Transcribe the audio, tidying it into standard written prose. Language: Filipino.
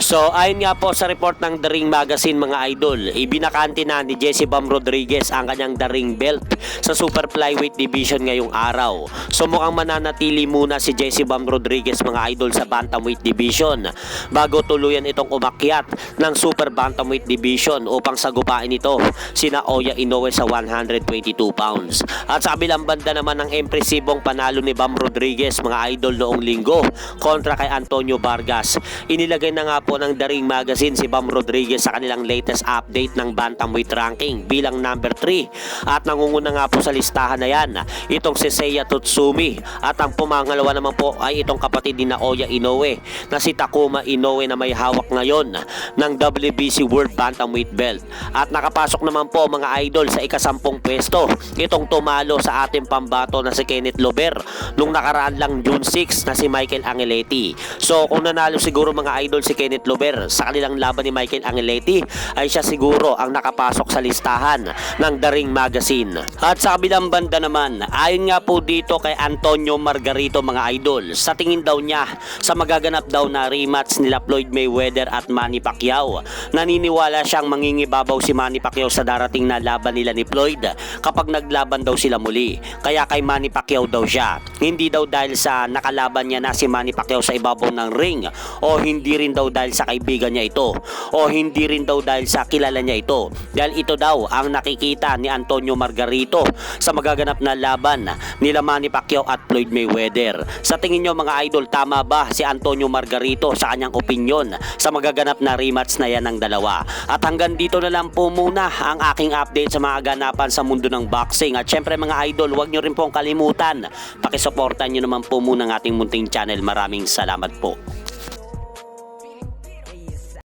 So ayon nga po sa report ng The Ring Magazine mga idol, ibinakante na ni Jesse Bam Rodriguez ang kanyang The Ring belt sa Super Flyweight Division ngayong araw. So mukhang mananatili muna si Jesse Bam Rodriguez mga idol sa Bantamweight Division bago tuluyan itong umakyat ng Super Bantamweight Division upang sagupain ito sina Oya Inoue sa 122 pounds. At sa kabilang banda naman ng impresibong panalo ni Bam Rodriguez mga idol noong linggo kontra kay Antonio Vargas. Inilagay na nga po ng The Ring Magazine si Bam Rodriguez sa kanilang latest update ng Bantamweight ranking bilang number 3 at nangunguna nga po sa listahan na yan itong si Seiya Tatsumi at ang pumangalawa naman po ay itong kapatid ni Naoya Inoue na si Takuma Inoue na may hawak ngayon ng WBC World Bantamweight belt. At nakapasok naman po mga idol sa ika-10 pwesto itong tumalo sa ating pambato na si Kenneth Lober nung nakaraan lang June 6 na si Michael Angeletti. So kung nanalo siguro mga idol si Kenneth Lober sa kanilang laban ni Michael Angeletti ay siya siguro ang nakapasok sa listahan ng The Ring Magazine. At sa kabilang banda naman, ayon nga po dito kay Antonio Margarito mga idol, sa tingin daw niya sa magaganap daw na rematch nila Floyd Mayweather at Manny Pacquiao, naniniwala siyang mangingibabaw si Manny Pacquiao sa darating na laban nila ni Floyd kapag naglaban daw sila muli. Kaya kay Manny Pacquiao daw siya. Hindi daw dahil sa nakalaban niya na si Manny Pacquiao sa ibabaw ng ring, o hindi rin daw dahil sa kaibigan niya ito, o hindi rin daw dahil sa kilala niya ito. Dahil ito daw ang nakikita ni Antonio Margarito sa magaganap na laban nila Manny Pacquiao at Floyd Mayweather. Sa tingin nyo mga idol, tama ba si Antonio Margarito sa kanyang opinyon sa magaganap na rematch na yan ng dalawa? At hanggang dito na lang po muna ang aking update sa mga ganapan sa mundo ng boxing. At syempre mga idol, huwag nyo rin pong kalimutan, pakisuportan nyo naman po muna ang ating munting channel. Maraming salamat po.